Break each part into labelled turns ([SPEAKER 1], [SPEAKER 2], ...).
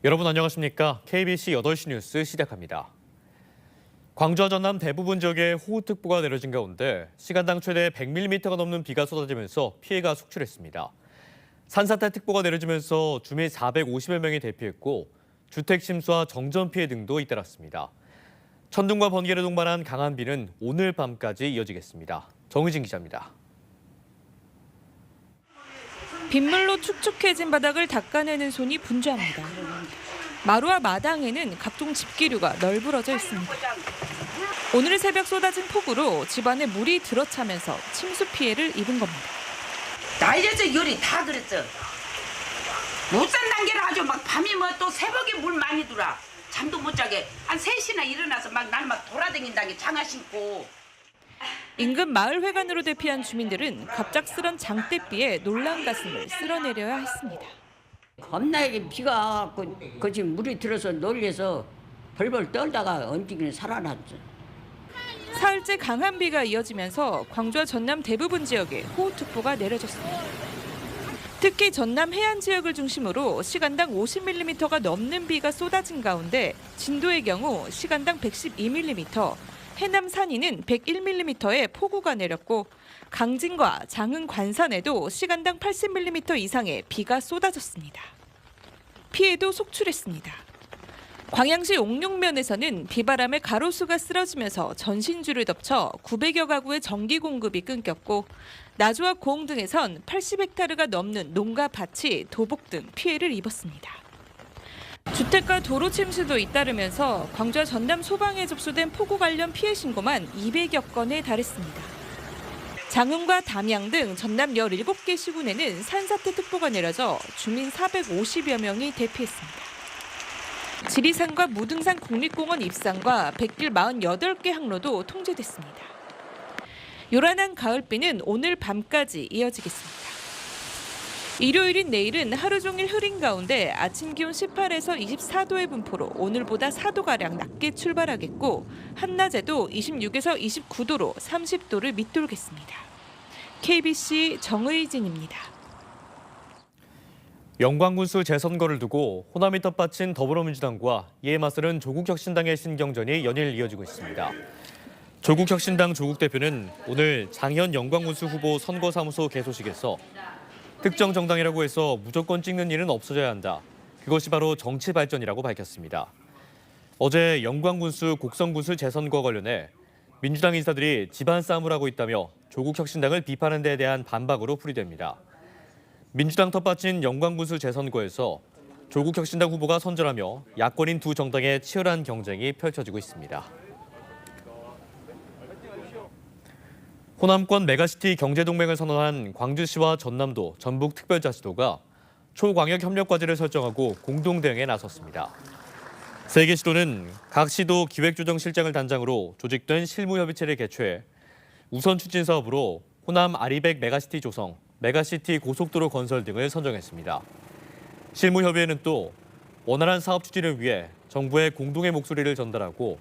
[SPEAKER 1] 여러분 안녕하십니까? KBC 8시 뉴스 시작합니다. 광주와 전남 대부분 지역에 호우특보가 내려진 가운데 시간당 최대 100mm가 넘는 비가 쏟아지면서 피해가 속출했습니다. 산사태특보가 내려지면서 주민 450여 명이 대피했고 주택 침수와 정전 피해 등도 잇따랐습니다. 천둥과 번개를 동반한 강한 비는 오늘 밤까지 이어지겠습니다. 정의진 기자입니다.
[SPEAKER 2] 빗물로 축축해진 바닥을 닦아내는 손이 분주합니다. 마루와 마당에는 각종 집기류가 널브러져 있습니다. 오늘 새벽 쏟아진 폭우로 집안에 물이 들어차면서 침수 피해를 입은 겁니다.
[SPEAKER 3] 날려서 열이 다 그랬어. 못 산단 게라 아주 막 밤이 뭐 또 새벽에 물 많이 들어와. 잠도 못 자게 한 3시나 일어나서 막 날 막 돌아다닌다는 게 장화 신고.
[SPEAKER 2] 인근 마을회관으로 대피한 주민들은 갑작스런 장대비에 놀란 가슴을 쓸어내려야 했습니다.
[SPEAKER 4] 겁나게 비가 와갖고 거기 물이 들어서 놀려서 벌벌 떨다가 언제기는 살아났죠.
[SPEAKER 2] 사흘째 강한 비가 이어지면서 광주와 전남 대부분 지역에 호우특보가 내려졌습니다. 특히 전남 해안 지역을 중심으로 시간당 50mm가 넘는 비가 쏟아진 가운데 진도의 경우 시간당 112mm, 해남 산이는 101mm의 폭우가 내렸고 강진과 장흥 관산에도 시간당 80mm 이상의 비가 쏟아졌습니다. 피해도 속출했습니다. 광양시 옥룡면에서는 비바람에 가로수가 쓰러지면서 전신줄을 덮쳐 900여 가구의 전기 공급이 끊겼고 나주와 고흥 등에선 80헥타르가 넘는 농가 밭이 도복 등 피해를 입었습니다. 주택가 도로 침수도 잇따르면서 광주와 전남 소방에 접수된 폭우 관련 피해 신고만 200여 건에 달했습니다. 장흥과 담양 등 전남 17개 시군에는 산사태특보가 내려져 주민 450여 명이 대피했습니다. 지리산과 무등산 국립공원 입산과 백길 48개 항로도 통제됐습니다. 요란한 가을비는 오늘 밤까지 이어지겠습니다. 일요일인 내일은 하루 종일 흐린 가운데 아침 기온 18에서 24도의 분포로 오늘보다 4도가량 낮게 출발하겠고 한낮에도 26에서 29도로 30도를 밑돌겠습니다. KBC 정의진입니다.
[SPEAKER 1] 영광군수 재선거를 두고 호남이 텃밭인 더불어민주당과 이에 맞서는 조국혁신당의 신경전이 연일 이어지고 있습니다. 조국혁신당 조국 대표는 오늘 장현 영광군수 후보 선거사무소 개소식에서 특정 정당이라고 해서 무조건 찍는 일은 없어져야 한다. 그것이 바로 정치 발전이라고 밝혔습니다. 어제 영광군수 곡성군수 재선거 관련해 민주당 인사들이 집안 싸움을 하고 있다며 조국혁신당을 비판한 데에 대한 반박으로 풀이됩니다. 민주당 텃밭인 영광군수 재선거에서 조국혁신당 후보가 선전하며 야권인 두 정당의 치열한 경쟁이 펼쳐지고 있습니다. 호남권 메가시티 경제동맹을 선언한 광주시와 전남도, 전북특별자치도가 초광역협력과제를 설정하고 공동대응에 나섰습니다. 세 개 시도는 각 시도 기획조정실장을 단장으로 조직된 실무협의체를 개최해 우선 추진 사업으로 호남 아리백 메가시티 조성, 메가시티 고속도로 건설 등을 선정했습니다. 실무협의회는 또 원활한 사업 추진을 위해 정부의 공동의 목소리를 전달하고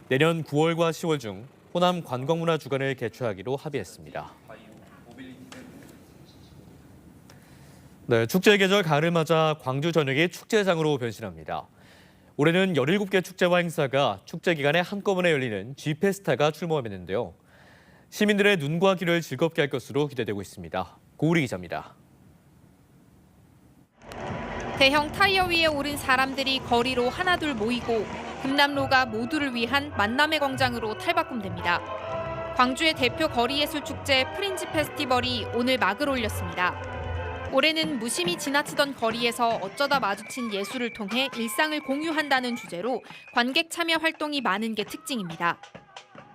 [SPEAKER 1] 내년 9월과 10월 중 호남 관광문화 주간을 개최하기로 합의했습니다. 네, 축제의 계절 가을을 맞아 광주 전역이 축제장으로 변신합니다. 올해는 17개 축제와 행사가 축제 기간에 한꺼번에 열리는 G페스타가 출범했는데요. 시민들의 눈과 귀를 즐겁게 할 것으로 기대되고 있습니다. 고우리 기자입니다.
[SPEAKER 5] 대형 타이어 위에 오른 사람들이 거리로 하나둘 모이고 금남로가 모두를 위한 만남의 광장으로 탈바꿈됩니다. 광주의 대표 거리예술축제 프린지 페스티벌이 오늘 막을 올렸습니다. 올해는 무심히 지나치던 거리에서 어쩌다 마주친 예술을 통해 일상을 공유한다는 주제로 관객 참여 활동이 많은 게 특징입니다.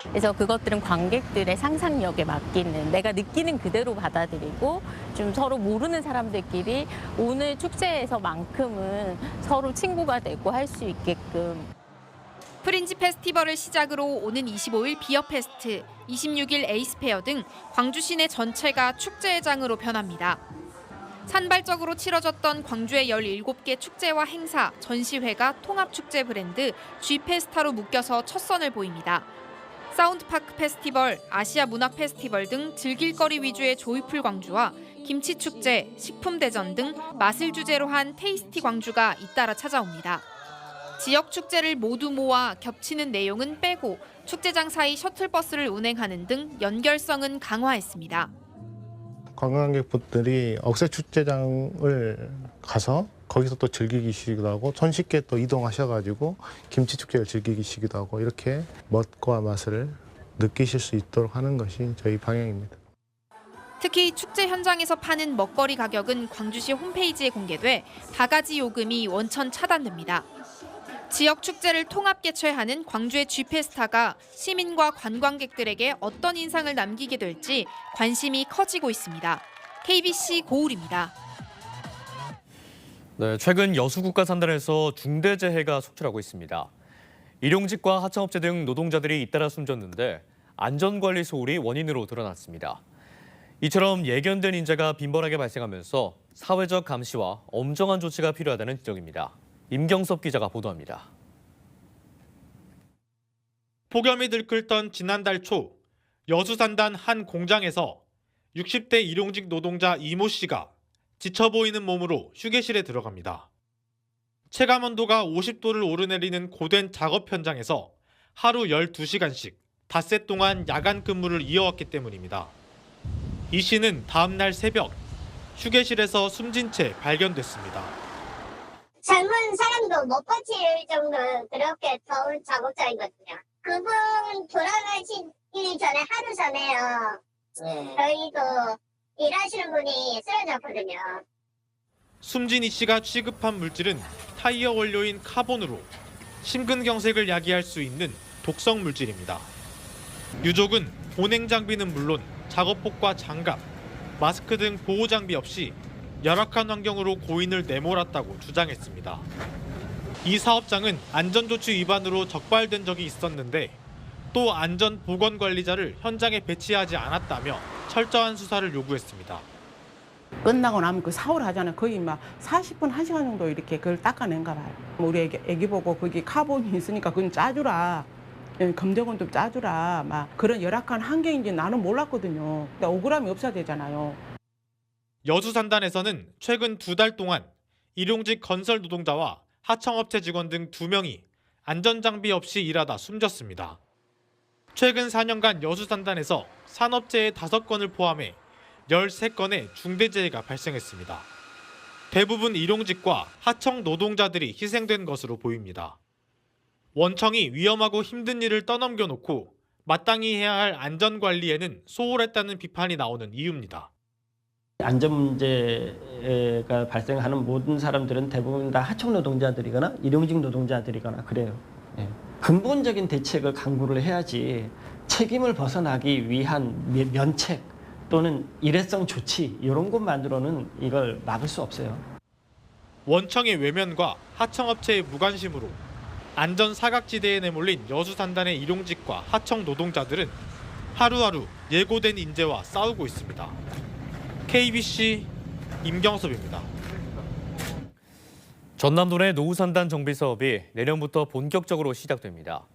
[SPEAKER 6] 그래서 그것들은 관객들의 상상력에 맡기는, 내가 느끼는 그대로 받아들이고 좀 서로 모르는 사람들끼리 오늘 축제에서만큼은 서로 친구가 되고 할 수 있게끔.
[SPEAKER 5] 프린지 페스티벌을 시작으로 오는 25일 비어페스트, 26일 에이스페어 등 광주 시내 전체가 축제의 장으로 변합니다. 산발적으로 치러졌던 광주의 17개 축제와 행사, 전시회가 통합축제 브랜드 G페스타로 묶여서 첫 선을 보입니다. 사운드파크 페스티벌, 아시아 문학 페스티벌 등 즐길거리 위주의 조이풀 광주와 김치 축제, 식품 대전 등 맛을 주제로 한 테이스티 광주가 잇따라 찾아옵니다. 지역 축제를 모두 모아 겹치는 내용은 빼고 축제장 사이 셔틀버스를 운행하는 등 연결성은 강화했습니다.
[SPEAKER 7] 관광객분들이 억새축제장을 가서 거기서 또 즐기시기도 하고 손쉽게 또 이동하셔가지고 김치축제를 즐기시기도 하고 이렇게 멋과 맛을 느끼실 수 있도록 하는 것이 저희 방향입니다.
[SPEAKER 5] 특히 축제 현장에서 파는 먹거리 가격은 광주시 홈페이지에 공개돼 바가지 요금이 원천 차단됩니다. 지역 축제를 통합 개최하는 광주의 G페스타가 시민과 관광객들에게 어떤 인상을 남기게 될지 관심이 커지고 있습니다. KBC 고울입니다.
[SPEAKER 1] 네, 최근 여수국가산단에서 중대재해가 속출하고 있습니다. 일용직과 하청업체 등 노동자들이 잇따라 숨졌는데 안전관리 소홀이 원인으로 드러났습니다. 이처럼 예견된 인재가 빈번하게 발생하면서 사회적 감시와 엄정한 조치가 필요하다는 지적입니다. 임경섭 기자가 보도합니다.
[SPEAKER 8] 폭염이 들끓던 지난달 초 여수산단 한 공장에서 60대 일용직 노동자 이모 씨가 지쳐 보이는 몸으로 휴게실에 들어갑니다. 체감온도가 50도를 오르내리는 고된 작업 현장에서 하루 12시간씩 닷새 동안 야간 근무를 이어왔기 때문입니다. 이 씨는 다음 날 새벽 휴게실에서 숨진 채 발견됐습니다.
[SPEAKER 9] 젊은 사람도 못 버틸 정도로 그렇게 더운 작업장이거든요. 그분 돌아가시기 전에 하루 전에요. 저희도 일하시는 분이 쓰러졌거든요.
[SPEAKER 8] 숨진 이 씨가 취급한 물질은 타이어 원료인 카본으로 심근경색을 야기할 수 있는 독성 물질입니다. 유족은 보냉 장비는 물론 작업복과 장갑, 마스크 등 보호 장비 없이 열악한 환경으로 고인을 내몰았다고 주장했습니다. 이 사업장은 안전조치 위반으로 적발된 적이 있었는데 또 안전보건관리자를 현장에 배치하지 않았다며 철저한 수사를 요구했습니다.
[SPEAKER 10] 끝나고 나면 그 샤워를 하잖아요. 거의 막 40분, 1시간 정도 이렇게 그걸 닦아낸가 봐요. 우리 애기 보고 거기 카본이 있으니까 그건 짜주라. 검정은 좀 짜주라. 막 그런 열악한 환경인지 나는 몰랐거든요. 그러니까 억울함이 없어야 되잖아요.
[SPEAKER 8] 여수산단에서는 최근 2달 동안 일용직 건설 노동자와 하청업체 직원 등 2명이 안전장비 없이 일하다 숨졌습니다. 최근 4년간 여수산단에서 산업재해 5건을 포함해 13건의 중대재해가 발생했습니다. 대부분 일용직과 하청 노동자들이 희생된 것으로 보입니다. 원청이 위험하고 힘든 일을 떠넘겨 놓고 마땅히 해야 할 안전관리에는 소홀했다는 비판이 나오는 이유입니다.
[SPEAKER 11] 안전 문제가 발생하는 모든 사람들은 대부분 다 하청 노동자들이거나 일용직 노동자들이거나 그래요. 근본적인 대책을 강구를 해야지 책임을 벗어나기 위한 면책 또는 일회성 조치 이런 것만으로는 이걸 막을 수 없어요.
[SPEAKER 8] 원청의 외면과 하청업체의 무관심으로 안전 사각지대에 내몰린 여수산단의 일용직과 하청 노동자들은 하루하루 예고된 인재와 싸우고 있습니다. KBC 임경섭입니다.
[SPEAKER 1] 전남도내 노후산단 정비 사업이 내년부터 본격적으로 시작됩니다.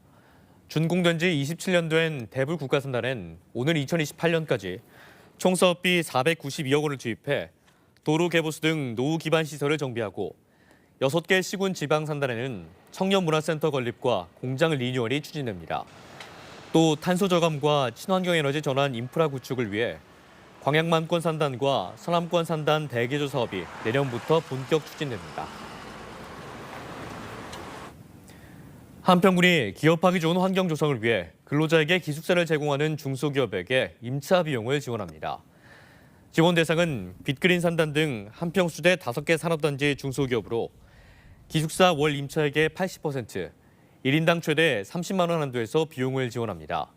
[SPEAKER 1] 준공된 지 27년 된 대불 국가산단은 오늘 2028년까지 총 사업비 492억 원을 투입해 도로 개보수 등 노후 기반 시설을 정비하고 6개 시군 지방산단에는 청년문화센터 건립과 공장 리뉴얼이 추진됩니다. 또 탄소 저감과 친환경 에너지 전환 인프라 구축을 위해 광양만권 산단과 서남권 산단 대개조 사업이 내년부터 본격 추진됩니다. 한평군이 기업하기 좋은 환경 조성을 위해 근로자에게 기숙사를 제공하는 중소기업에게 임차 비용을 지원합니다. 지원 대상은 빅그린 산단 등 한평수대 5개 산업단지 중소기업으로 기숙사 월 임차액의 80%, 1인당 최대 30만 원 한도에서 비용을 지원합니다.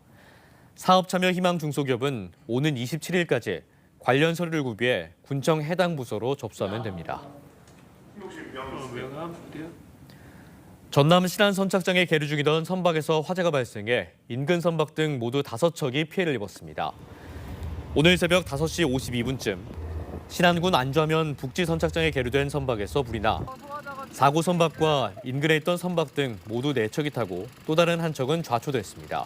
[SPEAKER 1] 사업 참여 희망 중소기업은 오는 27일까지 관련 서류를 구비해 군청 해당 부서로 접수하면 됩니다. 전남 신안 선착장에 계류 중이던 선박에서 화재가 발생해 인근 선박 등 모두 5척이 피해를 입었습니다. 오늘 새벽 5시 52분쯤 신안군 안주하면 북지 선착장에 계류된 선박에서 불이 나 사고 선박과 인근에 있던 선박 등 모두 4척이 타고 또 다른 한 척은 좌초됐습니다.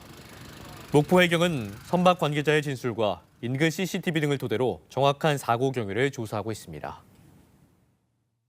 [SPEAKER 1] 목포해경은 선박 관계자의 진술과 인근 CCTV 등을 토대로 정확한 사고 경위를 조사하고 있습니다.